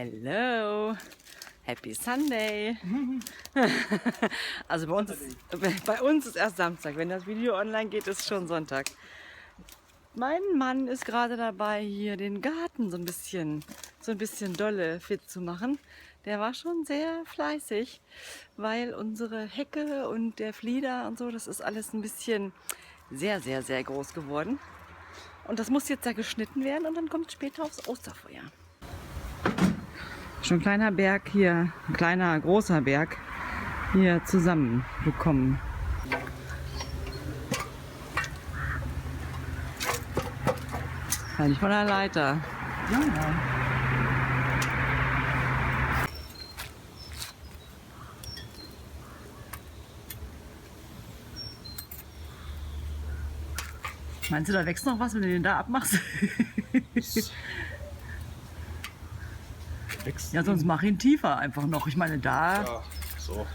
Hello, Happy Sunday. Also bei uns ist erst Samstag. Wenn das Video online geht, ist schon Sonntag. Mein Mann ist gerade dabei, hier den Garten so ein bisschen dolle fit zu machen. Der war schon sehr fleißig, weil unsere Hecke und der Flieder und so, das ist alles ein bisschen sehr groß geworden. Und das muss jetzt da geschnitten werden und dann kommt später aufs Osterfeuer. Schon ein kleiner Berg hier, ein kleiner, großer Berg hier zusammenbekommen. Halt nicht von der Leiter. Ja. Meinst du, da wächst noch was, wenn du den da abmachst? Ja, sonst mach ihn tiefer einfach noch. Ich meine, da... Ja, so.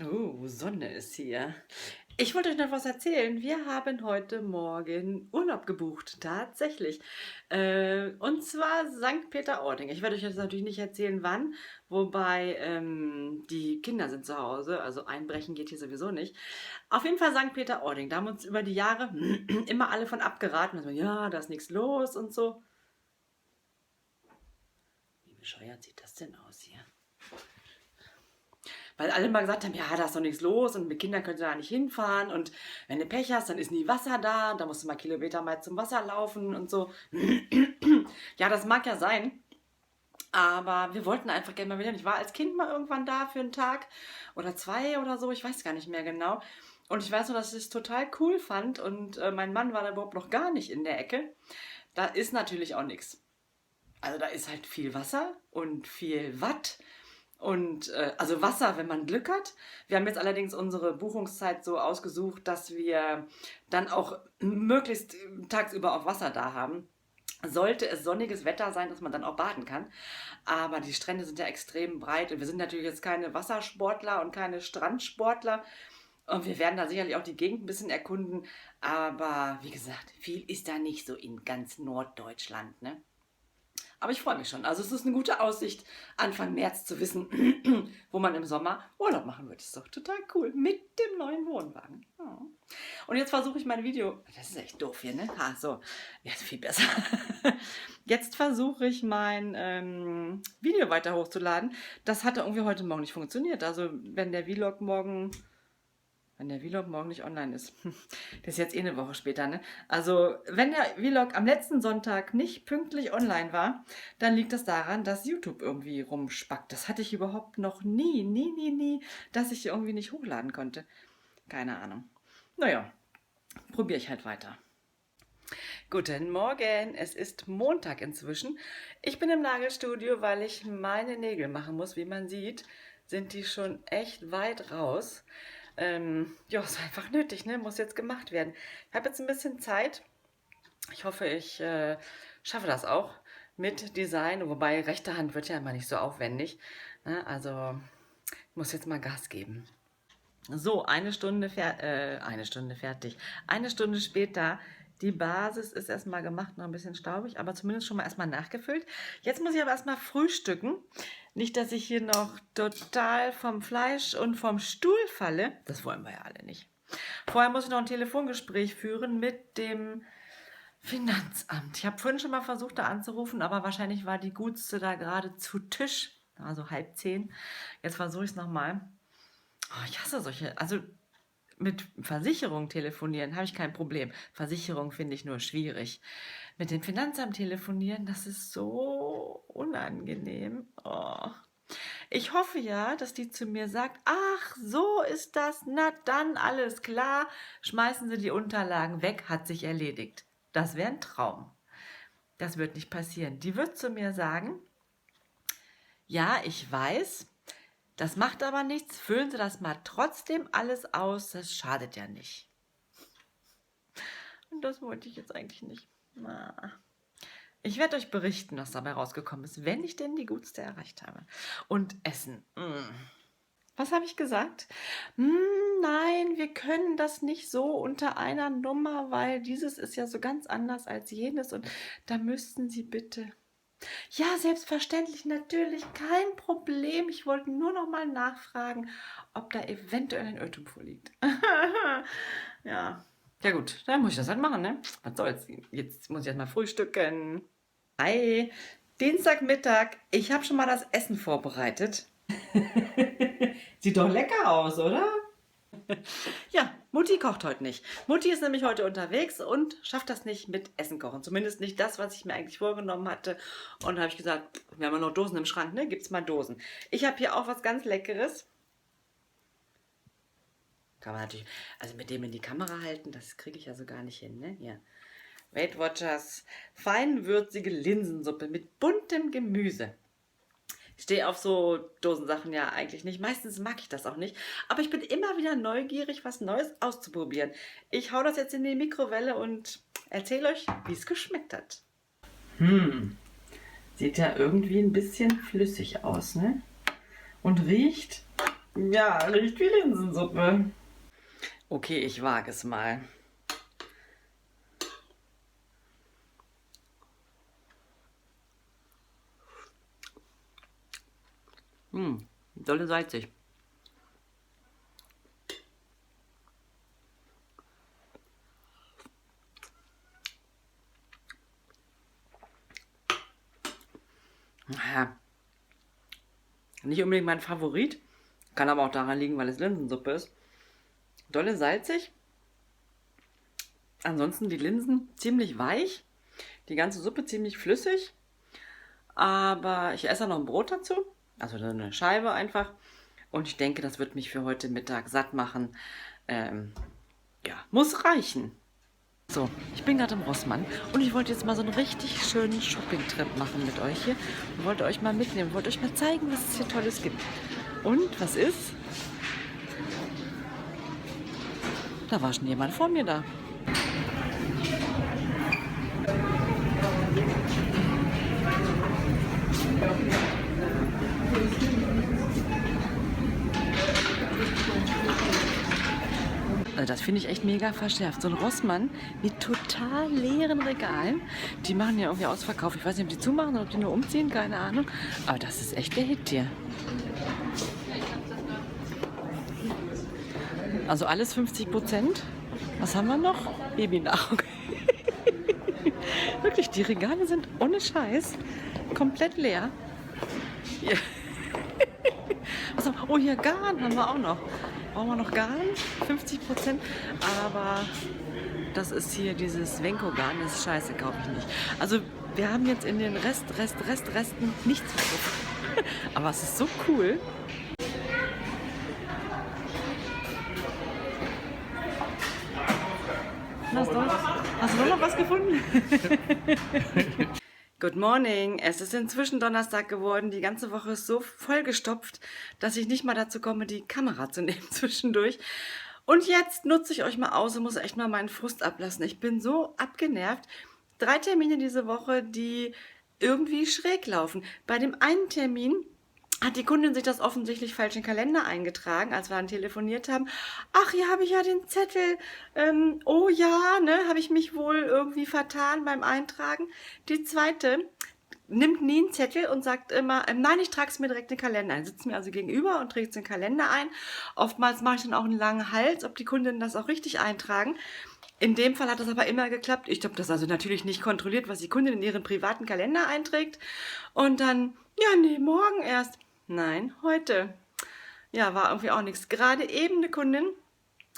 Oh, Sonne ist hier. Ich wollte euch noch was erzählen. Wir haben heute Morgen Urlaub gebucht, tatsächlich. Und zwar St. Peter-Ording. Ich werde euch jetzt natürlich nicht erzählen, wann, wobei die Kinder sind zu Hause, also einbrechen geht hier sowieso nicht. Auf jeden Fall St. Peter-Ording. Da haben uns über die Jahre immer alle von abgeraten. Also, ja, da ist nichts los und so. Wie bescheuert sieht das denn aus hier? Weil alle mal gesagt haben, ja, da ist doch nichts los und mit Kindern könnt ihr da nicht hinfahren und wenn du Pech hast, dann ist nie Wasser da, da musst du mal Kilometer mal zum Wasser laufen und so. Ja, das mag ja sein, aber wir wollten einfach gerne mal wieder. Ich war als Kind mal irgendwann da für einen Tag oder zwei oder so, ich weiß gar nicht mehr genau. Und ich weiß nur, dass ich es total cool fand und mein Mann war da überhaupt noch gar nicht in der Ecke. Da ist natürlich auch nichts. Also da ist halt viel Wasser und viel Watt. Und also Wasser, wenn man Glück hat. Wir haben jetzt allerdings unsere Buchungszeit so ausgesucht, dass wir dann auch möglichst tagsüber auch Wasser da haben. Sollte es sonniges Wetter sein, dass man dann auch baden kann. Aber die Strände sind ja extrem breit und wir sind natürlich jetzt keine Wassersportler und keine Strandsportler. Und wir werden da sicherlich auch die Gegend ein bisschen erkunden. Aber wie gesagt, viel ist da nicht so in ganz Norddeutschland, ne? Aber ich freue mich schon. Also es ist eine gute Aussicht, Anfang März zu wissen, wo man im Sommer Urlaub machen wird. Das ist doch total cool. Mit dem neuen Wohnwagen. Ja. Und jetzt versuche ich mein Video... Das ist echt doof hier, ne? Ah, so. Jetzt viel besser. Jetzt versuche ich mein Video weiter hochzuladen. Das hatte irgendwie heute Morgen nicht funktioniert. Also wenn der Vlog morgen nicht online ist. Das ist jetzt eh eine Woche später, ne? Also, wenn der Vlog am letzten Sonntag nicht pünktlich online war, dann liegt das daran, dass YouTube irgendwie rumspackt. Das hatte ich überhaupt noch nie, dass ich irgendwie nicht hochladen konnte. Keine Ahnung. Naja, probiere ich halt weiter. Guten Morgen, es ist Montag inzwischen. Ich bin im Nagelstudio, weil ich meine Nägel machen muss. Wie man sieht, sind die schon echt weit raus. Ja, ist einfach nötig, ne? Muss jetzt gemacht werden. Ich habe jetzt ein bisschen Zeit. Ich hoffe, ich schaffe das auch mit Design. Wobei rechte Hand wird ja immer nicht so aufwendig. Ne? Also ich muss jetzt mal Gas geben. So, eine Stunde fertig. Eine Stunde später. Die Basis ist erstmal gemacht, noch ein bisschen staubig, aber zumindest schon mal erstmal nachgefüllt. Jetzt muss ich aber erstmal frühstücken. Nicht, dass ich hier noch total vom Fleisch und vom Stuhl falle. Das wollen wir ja alle nicht. Vorher muss ich noch ein Telefongespräch führen mit dem Finanzamt. Ich habe vorhin schon mal versucht, da anzurufen, aber wahrscheinlich war die Gutste da gerade zu Tisch. Also 9:30. Jetzt versuche ich es nochmal. Oh, ich hasse solche, also mit Versicherung telefonieren habe ich kein Problem. Versicherung finde ich nur schwierig. Mit dem Finanzamt telefonieren, das ist so unangenehm. Oh. Ich hoffe ja, dass die zu mir sagt, ach, so ist das, na dann, alles klar, schmeißen Sie die Unterlagen weg, hat sich erledigt. Das wäre ein Traum. Das wird nicht passieren. Die wird zu mir sagen, ja, ich weiß, das macht aber nichts, füllen Sie das mal trotzdem alles aus, das schadet ja nicht. Und das wollte ich jetzt eigentlich nicht. Ich werde euch berichten, was dabei rausgekommen ist, wenn ich denn die Gutste erreicht habe. Und Essen. Was habe ich gesagt? Nein, wir können das nicht so unter einer Nummer, weil dieses ist ja so ganz anders als jenes und da müssten Sie bitte. Ja, selbstverständlich, natürlich, kein Problem. Ich wollte nur noch mal nachfragen, ob da eventuell ein Irrtum vorliegt. Ja. Ja gut, dann muss ich das halt machen, ne? Was soll's? Jetzt muss ich erst mal frühstücken. Hi, Dienstagmittag. Ich habe schon mal das Essen vorbereitet. Sieht doch lecker aus, oder? Ja, Mutti kocht heute nicht. Mutti ist nämlich heute unterwegs und schafft das nicht mit Essen kochen. Zumindest nicht das, was ich mir eigentlich vorgenommen hatte. Und da habe ich gesagt, wir haben ja noch Dosen im Schrank, ne? Gibt's mal Dosen. Ich habe hier auch was ganz Leckeres. Kann man natürlich, also mit dem in die Kamera halten, das kriege ich ja so gar nicht hin, ne? Hier. Weight Watchers feinwürzige Linsensuppe mit buntem Gemüse. Ich stehe auf so Dosensachen ja eigentlich nicht. Meistens mag ich das auch nicht. Aber ich bin immer wieder neugierig, was Neues auszuprobieren. Ich hau das jetzt in die Mikrowelle und erzähle euch, wie es geschmeckt hat. Sieht ja irgendwie ein bisschen flüssig aus, ne? Und riecht, ja, riecht wie Linsensuppe. Okay, ich wage es mal. Dolle salzig. Ja, nicht unbedingt mein Favorit. Kann aber auch daran liegen, weil es Linsensuppe ist. Dolle salzig. Ansonsten die Linsen ziemlich weich. Die ganze Suppe ziemlich flüssig. Aber ich esse noch ein Brot dazu. Also eine Scheibe einfach. Und ich denke, das wird mich für heute Mittag satt machen. Ja, muss reichen. So, ich bin gerade im Rossmann und ich wollte jetzt mal so einen richtig schönen Shopping-Trip machen mit euch hier. Und wollte euch mal mitnehmen, wollte euch mal zeigen, was es hier Tolles gibt. Und, was ist? Da war schon jemand vor mir da. Also das finde ich echt mega verschärft. So ein Rossmann mit total leeren Regalen. Die machen ja irgendwie Ausverkauf. Ich weiß nicht, ob die zumachen oder ob die nur umziehen, keine Ahnung. Aber das ist echt der Hit hier. Also alles 50%. Was haben wir noch? Babynahrung. Wirklich, die Regale sind ohne Scheiß komplett leer. Hier. Was haben, oh, hier Garn haben wir auch noch. Brauchen wir noch Garn? 50%. Aber das ist hier dieses Venco-Garn. Das ist scheiße, kaufe ich nicht. Also wir haben jetzt in den Resten nichts gefunden. Aber es ist so cool. Hast du noch was gefunden? Good morning. Es ist inzwischen Donnerstag geworden. Die ganze Woche ist so vollgestopft, dass ich nicht mal dazu komme, die Kamera zu nehmen zwischendurch. Und jetzt nutze ich euch mal aus und muss echt mal meinen Frust ablassen. Ich bin so abgenervt. 3 Termine diese Woche, die irgendwie schräg laufen. Bei dem einen Termin hat die Kundin sich das offensichtlich falsch in den Kalender eingetragen, als wir dann telefoniert haben. Ach, hier habe ich ja den Zettel. Oh ja, ne, habe ich mich wohl irgendwie vertan beim Eintragen. Die zweite nimmt nie einen Zettel und sagt immer, nein, ich trage es mir direkt in den Kalender ein. Sitzt mir also gegenüber und trägt es in den Kalender ein. Oftmals mache ich dann auch einen langen Hals, ob die Kundinnen das auch richtig eintragen. In dem Fall hat das aber immer geklappt. Ich habe das also natürlich nicht kontrolliert, was die Kundin in ihren privaten Kalender einträgt. Und dann, ja, nee, morgen erst. Nein, heute. Ja, war irgendwie auch nichts. Gerade eben eine Kundin,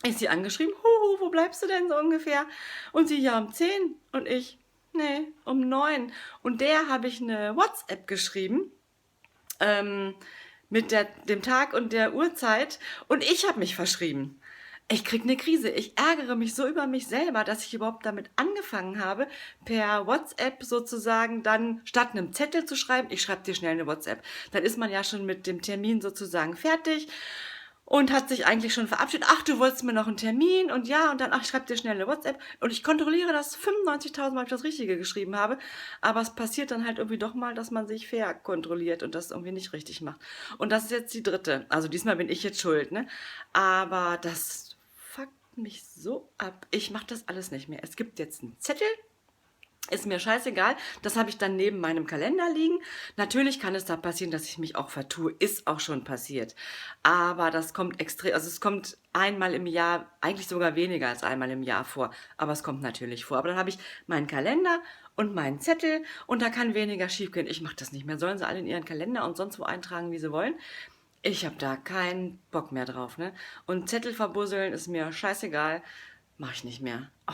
ist sie angeschrieben, Huhu, wo bleibst du denn so ungefähr? Und sie, ja, um 10. Und ich, nee, um 9. Und der habe ich eine WhatsApp geschrieben, mit dem Tag und der Uhrzeit. Und ich habe mich verschrieben. Ich krieg eine Krise. Ich ärgere mich so über mich selber, dass ich überhaupt damit angefangen habe, per WhatsApp sozusagen dann statt einem Zettel zu schreiben, ich schreibe dir schnell eine WhatsApp. Dann ist man ja schon mit dem Termin sozusagen fertig. und hat sich eigentlich schon verabschiedet. Ach, du wolltest mir noch einen Termin und ja, und dann, ach, ich schreibe dir schnell eine WhatsApp und ich kontrolliere, dass 95.000 Mal ich das Richtige geschrieben habe, aber es passiert dann halt irgendwie doch mal, dass man sich fair kontrolliert und das irgendwie nicht richtig macht. Und das ist jetzt die dritte. Also diesmal bin ich jetzt schuld, ne? Aber das fuckt mich so ab. Ich mache das alles nicht mehr. Es gibt jetzt einen Zettel. Ist mir scheißegal. Das habe ich dann neben meinem Kalender liegen. Natürlich kann es da passieren, dass ich mich auch vertue. Ist auch schon passiert. Aber das kommt extrem, also es kommt einmal im Jahr, eigentlich sogar weniger als einmal im Jahr vor. Aber es kommt natürlich vor. Aber dann habe ich meinen Kalender und meinen Zettel und da kann weniger schiefgehen. Ich mache das nicht mehr. Sollen sie alle in ihren Kalender und sonst wo eintragen, wie sie wollen. Ich habe da keinen Bock mehr drauf, ne? Und Zettel verbusseln ist mir scheißegal. Mache ich nicht mehr. Oh.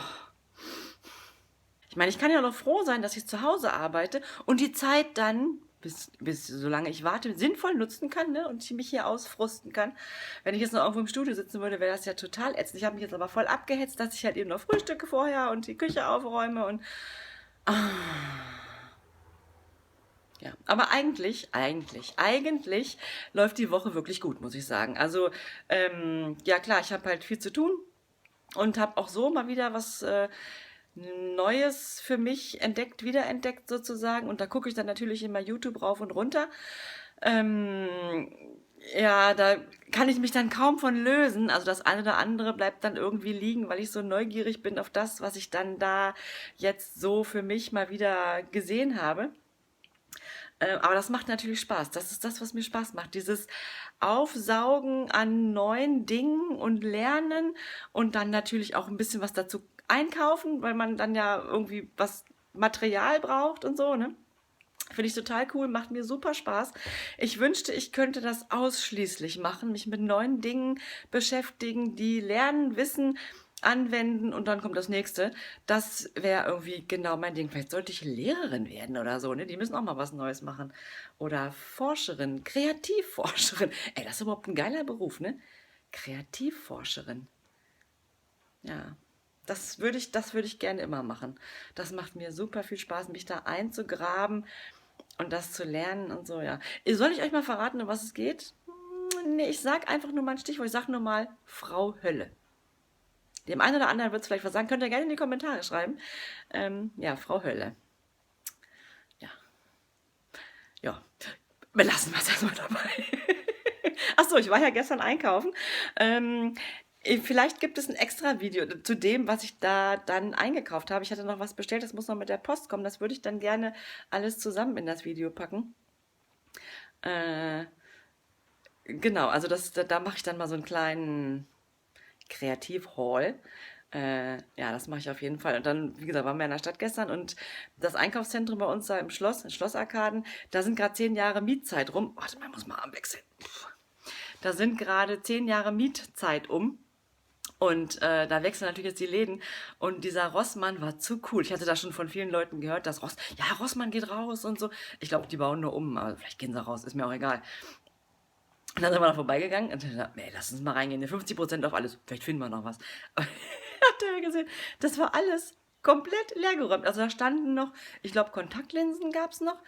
Ich meine, ich kann ja noch froh sein, dass ich zu Hause arbeite und die Zeit dann, bis solange ich warte, sinnvoll nutzen kann, ne? Und ich mich hier ausfrusten kann. Wenn ich jetzt noch irgendwo im Studio sitzen würde, wäre das ja total ätzend. Ich habe mich jetzt aber voll abgehetzt, dass ich halt eben noch frühstücke vorher und die Küche aufräume und ja, aber eigentlich läuft die Woche wirklich gut, muss ich sagen. Also, ja klar, ich habe halt viel zu tun und habe auch so mal wieder was Neues für mich wiederentdeckt sozusagen. Und da gucke ich dann natürlich immer YouTube rauf und runter. Ähm, ja, da kann ich mich dann kaum von lösen. Also das eine oder andere bleibt dann irgendwie liegen, weil ich so neugierig bin auf das, was ich dann da jetzt so für mich mal wieder gesehen habe. Aber das macht natürlich Spaß. Das ist das, was mir Spaß macht. Dieses Aufsaugen an neuen Dingen und Lernen und dann natürlich auch ein bisschen was dazu einkaufen, weil man dann ja irgendwie was Material braucht und so, ne? Finde ich total cool, macht mir super Spaß. Ich wünschte, ich könnte das ausschließlich machen, mich mit neuen Dingen beschäftigen, die lernen, wissen, anwenden und dann kommt das nächste. Das wäre irgendwie genau mein Ding. Vielleicht sollte ich Lehrerin werden oder so, ne? Die müssen auch mal was Neues machen. Oder Forscherin, Kreativforscherin. Ey, das ist überhaupt ein geiler Beruf, ne? Kreativforscherin. Ja, das würde ich gerne immer machen. Das macht mir super viel Spaß, mich da einzugraben und das zu lernen und so, ja. Soll ich euch mal verraten, um was es geht? Nee, ich sag einfach nur mal ein Stichwort. Ich sag nur mal Frau Hölle. Dem einen oder anderen wird es vielleicht was sagen. Könnt ihr gerne in die Kommentare schreiben. Ja, Frau Hölle. Ja, ja. Belassen wir es erstmal dabei. Achso, ich war ja gestern einkaufen. Ähm, Vielleicht gibt es ein extra Video zu dem, was ich da dann eingekauft habe. Ich hatte noch was bestellt, das muss noch mit der Post kommen. Das würde ich dann gerne alles zusammen in das Video packen. Äh, genau, also da mache ich dann mal so einen kleinen Kreativ-Haul. Ja, das mache ich auf jeden Fall. Und dann, wie gesagt, waren wir in der Stadt gestern und das Einkaufszentrum bei uns da im Schloss, in Schlossarkaden, da sind gerade 10 Jahre Mietzeit rum. Warte mal, ich muss mal Arm wechseln. Da sind gerade 10 Jahre Mietzeit um. Und da wechseln natürlich jetzt die Läden. Und dieser Rossmann war zu cool. Ich hatte da schon von vielen Leuten gehört, dass Rossmann geht raus und so. Ich glaube, die bauen nur um, aber vielleicht gehen sie raus, ist mir auch egal. Und dann sind wir da vorbeigegangen und dann dachte, ey, lass uns mal reingehen. 50% auf alles. Vielleicht finden wir noch was. Aber hat er gesehen, das war alles komplett leergeräumt. Also da standen noch, ich glaube, Kontaktlinsen gab es noch,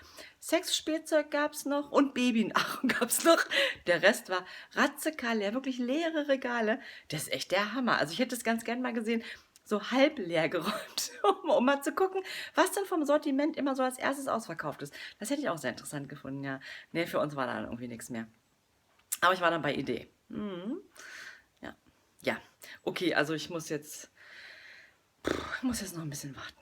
Sexspielzeug gab es noch und Babynahrung gab es noch. Der Rest war ratzekal leer, wirklich leere Regale. Das ist echt der Hammer. Also ich hätte es ganz gern mal gesehen, so halb leer geräumt, um mal zu gucken, was dann vom Sortiment immer so als erstes ausverkauft ist. Das hätte ich auch sehr interessant gefunden, ja. Nee, für uns war da irgendwie nichts mehr. Aber ich war dann bei Idee. Ja. Ja. Okay, also ich muss jetzt noch ein bisschen warten.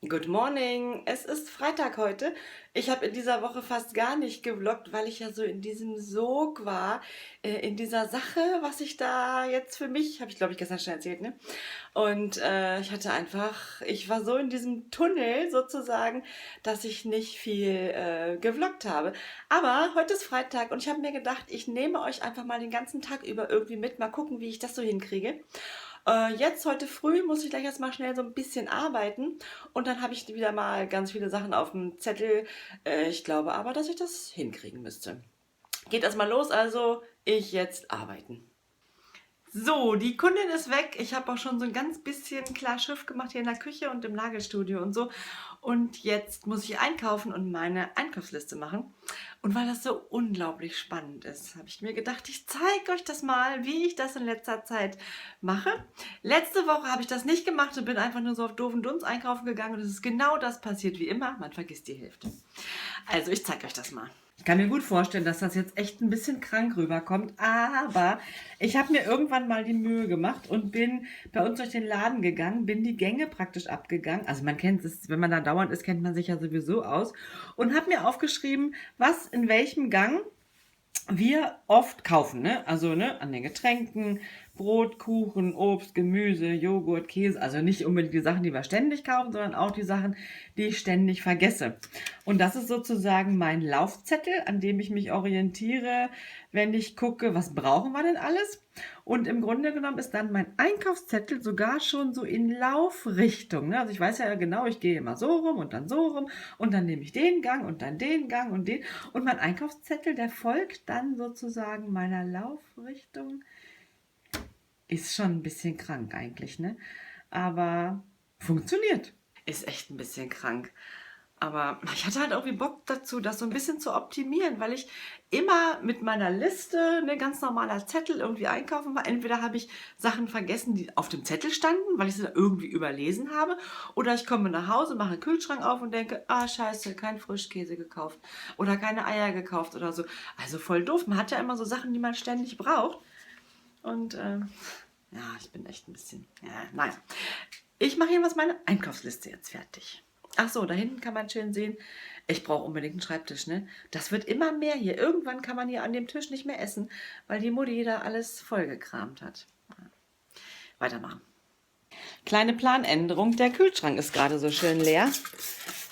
Good morning, es ist Freitag heute. Ich habe in dieser Woche fast gar nicht gevloggt, weil ich ja so in diesem Sog war, in dieser Sache, was ich da jetzt für mich, habe ich glaube ich gestern schon erzählt, ne? Und ich war so in diesem Tunnel sozusagen, dass ich nicht viel gevloggt habe. Aber heute ist Freitag und ich habe mir gedacht, ich nehme euch einfach mal den ganzen Tag über irgendwie mit, mal gucken, wie ich das so hinkriege. Jetzt heute früh muss ich gleich erstmal schnell so ein bisschen arbeiten und dann habe ich wieder mal ganz viele Sachen auf dem Zettel. Ich glaube aber, dass ich das hinkriegen müsste. Geht erstmal los, also ich jetzt arbeiten. So, die Kundin ist weg. Ich habe auch schon so ein ganz bisschen klar Schiff gemacht hier in der Küche und im Nagelstudio und so. Und jetzt muss ich einkaufen und meine Einkaufsliste machen. Und weil das so unglaublich spannend ist, habe ich mir gedacht, ich zeige euch das mal, wie ich das in letzter Zeit mache. Letzte Woche habe ich das nicht gemacht und bin einfach nur so auf doofen Dunst einkaufen gegangen. Und es ist genau das passiert wie immer. Man vergisst die Hälfte. Also ich zeige euch das mal. Ich kann mir gut vorstellen, dass das jetzt echt ein bisschen krank rüberkommt, aber ich habe mir irgendwann mal die Mühe gemacht und bin bei uns durch den Laden gegangen, bin die Gänge praktisch abgegangen. Also man kennt es, wenn man da dauernd ist, kennt man sich ja sowieso aus. Und habe mir aufgeschrieben, was in welchem Gang wir oft kaufen, ne? Also ne, an den Getränken, Brot, Kuchen, Obst, Gemüse, Joghurt, Käse. Also nicht unbedingt die Sachen, die wir ständig kaufen, sondern auch die Sachen, die ich ständig vergesse. Und das ist sozusagen mein Laufzettel, an dem ich mich orientiere, wenn ich gucke, was brauchen wir denn alles? Und im Grunde genommen ist dann mein Einkaufszettel sogar schon so in Laufrichtung. Ne? Also ich weiß ja genau, ich gehe immer so rum und dann nehme ich den Gang und dann den Gang und den. Und mein Einkaufszettel, der folgt dann sozusagen meiner Laufrichtung. Ist schon ein bisschen krank eigentlich, ne? Aber funktioniert. Ist echt ein bisschen krank. Aber ich hatte halt irgendwie Bock dazu, das so ein bisschen zu optimieren, weil ich immer mit meiner Liste, ne, ganz normaler Zettel irgendwie einkaufen war. Entweder habe ich Sachen vergessen, die auf dem Zettel standen, weil ich sie da irgendwie überlesen habe. Oder ich komme nach Hause, mache den Kühlschrank auf und denke, ah scheiße, kein Frischkäse gekauft. Oder keine Eier gekauft oder so. Also voll doof. Man hat ja immer so Sachen, die man ständig braucht. Und ja, ich bin echt ein bisschen, ja, naja. Ich mache jedenfalls meine Einkaufsliste jetzt fertig. Ach so, da hinten kann man schön sehen, ich brauche unbedingt einen Schreibtisch, ne? Das wird immer mehr hier. Irgendwann kann man hier an dem Tisch nicht mehr essen, weil die Mutti da alles vollgekramt hat. Weitermachen. Kleine Planänderung. Der Kühlschrank ist gerade so schön leer.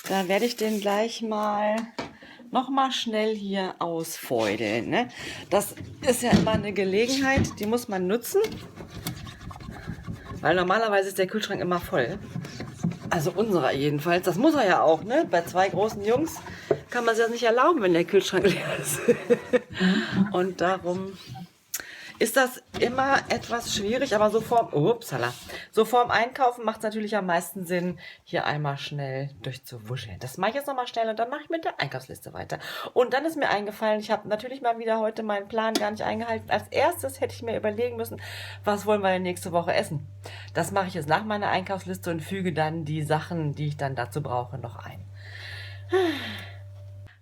Da werde ich den gleich noch mal schnell hier ausfeudeln, ne? Das ist ja immer eine Gelegenheit, die muss man nutzen. Weil normalerweise ist der Kühlschrank immer voll. Also unserer jedenfalls. Das muss er ja auch, ne? Bei 2 großen Jungs kann man sich das nicht erlauben, wenn der Kühlschrank leer ist. Und darum ist das immer etwas schwierig, aber so vorm Einkaufen macht es natürlich am meisten Sinn, hier einmal schnell durchzuwuscheln. Das mache ich jetzt nochmal schnell und dann mache ich mit der Einkaufsliste weiter. Und dann ist mir eingefallen, ich habe natürlich mal wieder heute meinen Plan gar nicht eingehalten. Als erstes hätte ich mir überlegen müssen, was wollen wir denn nächste Woche essen? Das mache ich jetzt nach meiner Einkaufsliste und füge dann die Sachen, die ich dann dazu brauche, noch ein.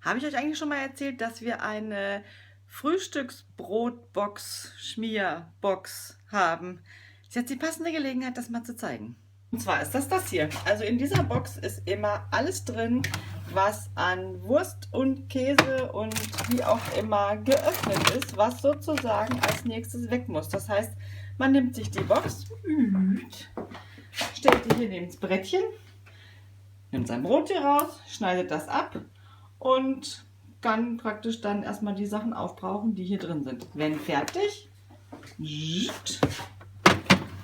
Habe ich euch eigentlich schon mal erzählt, dass wir eine Frühstücksbrotbox, Schmierbox haben? Ist jetzt die passende Gelegenheit, das mal zu zeigen. Und zwar ist das hier. Also in dieser Box ist immer alles drin, was an Wurst und Käse und wie auch immer geöffnet ist, was sozusagen als nächstes weg muss. Das heißt, man nimmt sich die Box, stellt die hier neben das Brettchen, nimmt sein Brot hier raus, schneidet das ab und kann praktisch dann erstmal die Sachen aufbrauchen, die hier drin sind. Wenn fertig,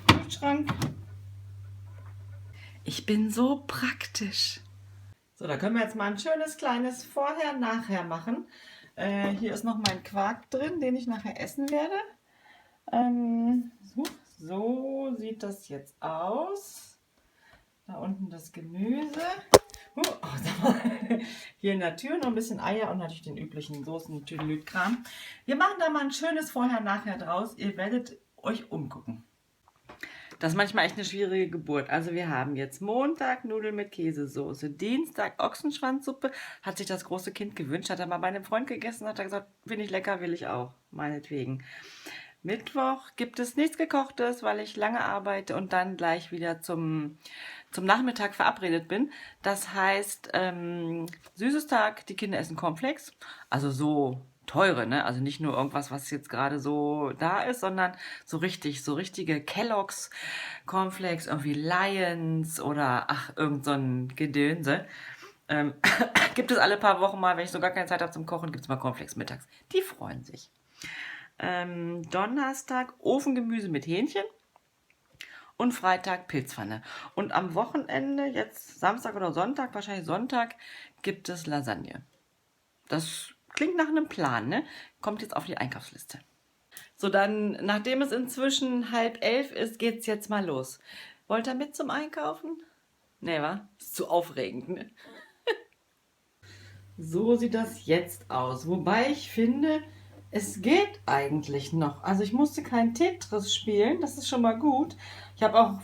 Kühlschrank. Ich bin so praktisch. So, da können wir jetzt mal ein schönes kleines Vorher-Nachher machen. Hier ist noch mein Quark drin, den ich nachher essen werde. So sieht das jetzt aus. Da unten das Gemüse. Hier in der Tür noch ein bisschen Eier und natürlich den üblichen Soßen, Tüdelüt-Kram. Wir machen da mal ein schönes Vorher-Nachher draus. Ihr werdet euch umgucken. Das ist manchmal echt eine schwierige Geburt. Also wir haben jetzt Montag Nudeln mit Käsesoße, Dienstag Ochsenschwanzsuppe. Hat sich das große Kind gewünscht, hat er mal bei einem Freund gegessen, hat er gesagt, finde ich lecker, will ich auch, meinetwegen. Mittwoch gibt es nichts Gekochtes, weil ich lange arbeite und dann gleich wieder zum Nachmittag verabredet bin. Das heißt, süßes Tag, die Kinder essen Cornflakes, also so teure, ne? Also nicht nur irgendwas, was jetzt gerade so da ist, sondern so richtige Kellogg's Cornflakes, irgendwie Lions oder irgend so ein Gedönse. Gibt es alle paar Wochen mal, wenn ich so gar keine Zeit habe zum Kochen, gibt es mal Cornflakes mittags. Die freuen sich. Donnerstag Ofengemüse mit Hähnchen und Freitag Pilzpfanne. Und am Wochenende, jetzt Samstag oder Sonntag, wahrscheinlich Sonntag, gibt es Lasagne. Das klingt nach einem Plan, ne? Kommt jetzt auf die Einkaufsliste. So, dann, nachdem es inzwischen 10:30 ist, geht's jetzt mal los. Wollt ihr mit zum Einkaufen? Nee, wa? Ist zu aufregend, ne? So sieht das jetzt aus. Wobei ich finde, es geht eigentlich noch. Also ich musste kein Tetris spielen, das ist schon mal gut. Ich habe auch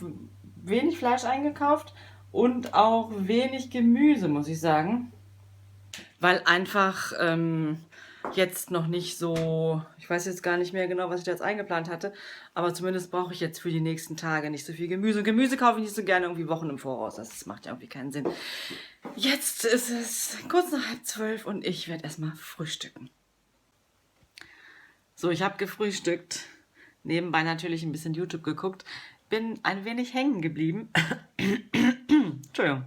wenig Fleisch eingekauft und auch wenig Gemüse, muss ich sagen. Weil einfach jetzt noch nicht so, ich weiß jetzt gar nicht mehr genau, was ich da jetzt eingeplant hatte, aber zumindest brauche ich jetzt für die nächsten Tage nicht so viel Gemüse. Gemüse kaufe ich nicht so gerne irgendwie Wochen im Voraus, das macht ja irgendwie keinen Sinn. Jetzt ist es kurz nach 11:30 und ich werde erstmal frühstücken. So, ich habe gefrühstückt, nebenbei natürlich ein bisschen YouTube geguckt, bin ein wenig hängen geblieben. Entschuldigung.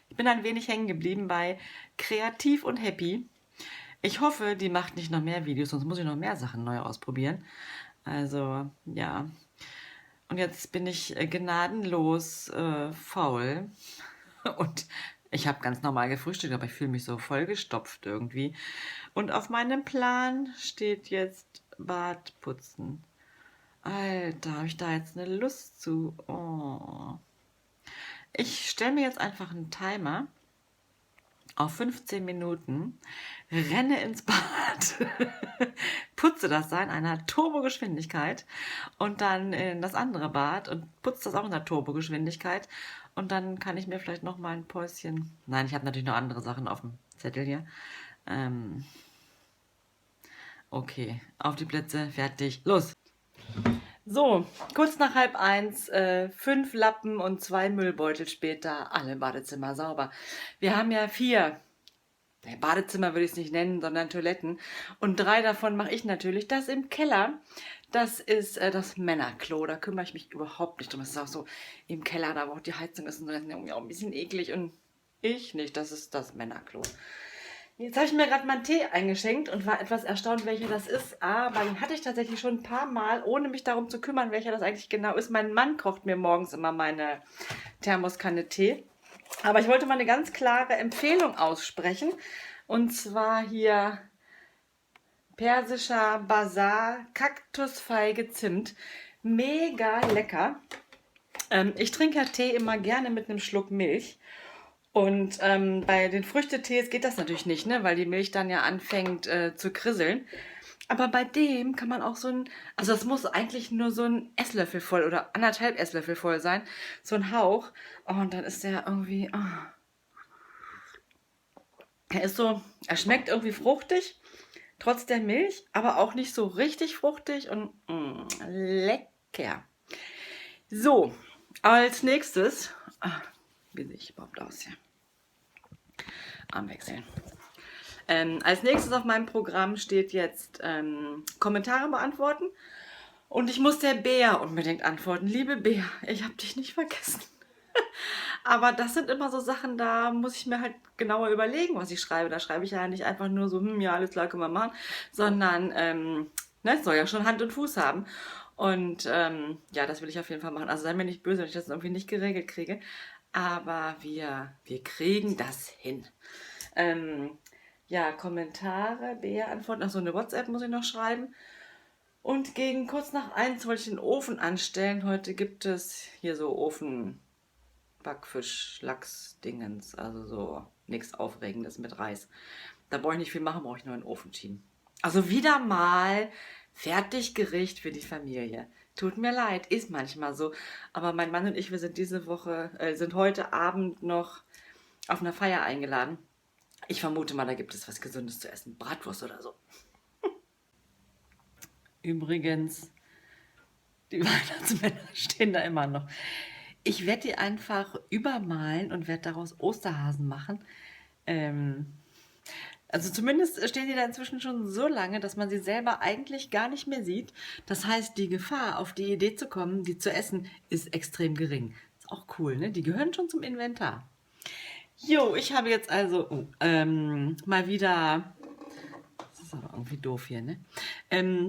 Ich bin ein wenig hängen geblieben bei Kreativ und Happy. Ich hoffe, die macht nicht noch mehr Videos, sonst muss ich noch mehr Sachen neu ausprobieren. Also, ja. Und jetzt bin ich gnadenlos faul. Und ich habe ganz normal gefrühstückt, aber ich fühle mich so vollgestopft irgendwie. Und auf meinem Plan steht jetzt Bad putzen. Alter, habe ich da jetzt eine Lust zu? Oh. Ich stelle mir jetzt einfach einen Timer auf 15 Minuten, renne ins Bad, putze das da in einer Turbogeschwindigkeit und dann in das andere Bad und putze das auch in der Turbogeschwindigkeit und dann kann ich mir vielleicht noch mal ein Päuschen. Nein, ich habe natürlich noch andere Sachen auf dem Zettel hier. Ähm, okay, auf die Plätze, fertig, los! So, kurz nach 12:30, 5 Lappen und 2 Müllbeutel später, alle im Badezimmer sauber. Wir haben ja 4. Badezimmer würde ich es nicht nennen, sondern Toiletten. Und 3 davon mache ich natürlich. Das im Keller, das ist das Männerklo. Da kümmere ich mich überhaupt nicht drum. Das ist auch so im Keller, da wo auch die Heizung ist und so, das ist irgendwie auch ein bisschen eklig. Und ich nicht, das ist das Männerklo. Jetzt habe ich mir gerade mal einen Tee eingeschenkt und war etwas erstaunt, welcher das ist. Aber den hatte ich tatsächlich schon ein paar Mal, ohne mich darum zu kümmern, welcher das eigentlich genau ist. Mein Mann kocht mir morgens immer meine Thermoskanne Tee. Aber ich wollte mal eine ganz klare Empfehlung aussprechen. Und zwar hier Persischer Basar, Kaktusfeige Zimt. Mega lecker. Ich trinke ja Tee immer gerne mit einem Schluck Milch. Und bei den Früchtetees geht das natürlich nicht, ne? Weil die Milch dann ja anfängt zu krisseln. Aber bei dem kann man auch so ein, also es muss eigentlich nur so ein Esslöffel voll oder 1,5 Esslöffel voll sein, so ein Hauch. Oh, und dann ist der irgendwie, er ist so, er schmeckt irgendwie fruchtig, trotz der Milch, aber auch nicht so richtig fruchtig und lecker. So, als nächstes, wie sehe ich überhaupt aus hier? Arm wechseln. Als nächstes auf meinem Programm steht jetzt Kommentare beantworten. Und ich muss der Bea unbedingt antworten. Liebe Bea, ich habe dich nicht vergessen. Aber das sind immer so Sachen, da muss ich mir halt genauer überlegen, was ich schreibe. Da schreibe ich ja nicht einfach nur so, ja, alles klar, können wir machen, sondern ne, es soll ja schon Hand und Fuß haben. Und ja, das will ich auf jeden Fall machen. Also sei mir nicht böse, wenn ich das irgendwie nicht geregelt kriege. Aber wir kriegen das hin. Ja, Kommentare, Bea antworten. Achso, eine WhatsApp muss ich noch schreiben. Und gegen kurz nach 1 wollte ich den Ofen anstellen. Heute gibt es hier so Ofen, Backfisch, Lachs, Dingens. Also so nichts Aufregendes mit Reis. Da brauche ich nicht viel machen, brauche ich nur in den Ofen schieben. Also wieder mal Fertiggericht für die Familie. Tut mir leid, ist manchmal so. Aber mein Mann und ich, wir sind sind heute Abend noch auf einer Feier eingeladen. Ich vermute mal, da gibt es was Gesundes zu essen. Bratwurst oder so. Übrigens, die Weihnachtsmänner stehen da immer noch. Ich werde die einfach übermalen und werde daraus Osterhasen machen. Also zumindest stehen die da inzwischen schon so lange, dass man sie selber eigentlich gar nicht mehr sieht. Das heißt, die Gefahr, auf die Idee zu kommen, die zu essen, ist extrem gering. Ist auch cool, ne? Die gehören schon zum Inventar. Jo, ich habe jetzt also mal wieder. Das ist aber irgendwie doof hier, ne?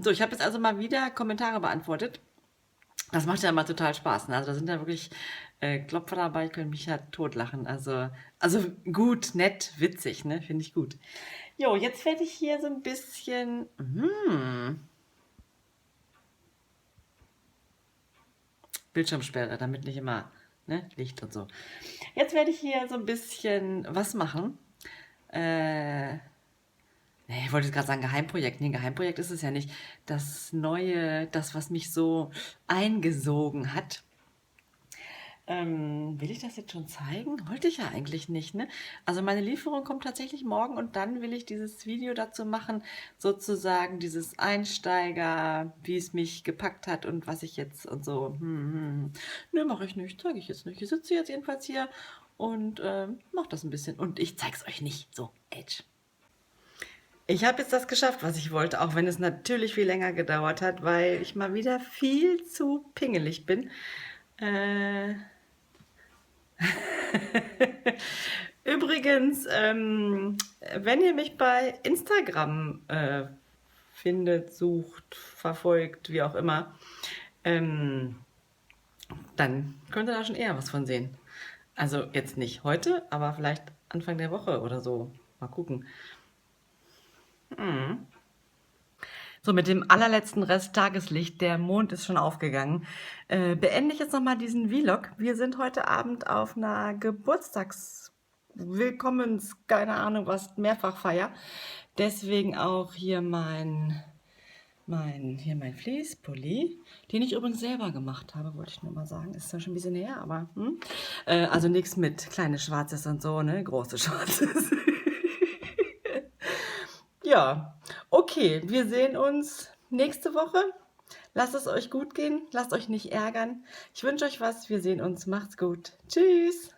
So, ich habe jetzt also mal wieder Kommentare beantwortet. Das macht ja immer total Spaß, ne? Also da sind ja wirklich Klopfer dabei, ich könnte mich ja totlachen. Also gut, nett, witzig, ne? Finde ich gut. Jo, jetzt werde ich hier so ein bisschen. Bildschirmsperre, damit nicht immer, ne, Licht und so. Jetzt werde ich hier so ein bisschen was machen. Ich wollte jetzt gerade sagen Geheimprojekt. Nee, Geheimprojekt ist es ja nicht. Das Neue, das, was mich so eingesogen hat. Will ich das jetzt schon zeigen? Wollte ich ja eigentlich nicht, ne? Also meine Lieferung kommt tatsächlich morgen und dann will ich dieses Video dazu machen, sozusagen dieses Einsteiger, wie es mich gepackt hat und was ich jetzt und so. Nö, mache ich nicht, zeige ich jetzt nicht. Ich sitze jetzt jedenfalls hier und mache das ein bisschen. Und ich zeig's euch nicht. So, Edge. Ich habe jetzt das geschafft, was ich wollte, auch wenn es natürlich viel länger gedauert hat, weil ich mal wieder viel zu pingelig bin. Äh, Übrigens, wenn ihr mich bei Instagram findet, sucht, verfolgt, wie auch immer, ähm, dann könnt ihr da schon eher was von sehen. Also jetzt nicht heute, aber vielleicht Anfang der Woche oder so. Mal gucken. So, mit dem allerletzten Rest Tageslicht, der Mond ist schon aufgegangen, beende ich jetzt nochmal diesen Vlog. Wir sind heute Abend auf einer Willkommens, keine Ahnung was, Mehrfachfeier. Deswegen auch hier mein Fleece-Pulli, den ich übrigens selber gemacht habe, wollte ich nur mal sagen. Ist zwar schon ein bisschen her, aber also nichts mit kleine Schwarzes und so, ne, große Schwarzes. Ja, okay, wir sehen uns nächste Woche. Lasst es euch gut gehen, lasst euch nicht ärgern. Ich wünsche euch was, wir sehen uns. Macht's gut. Tschüss.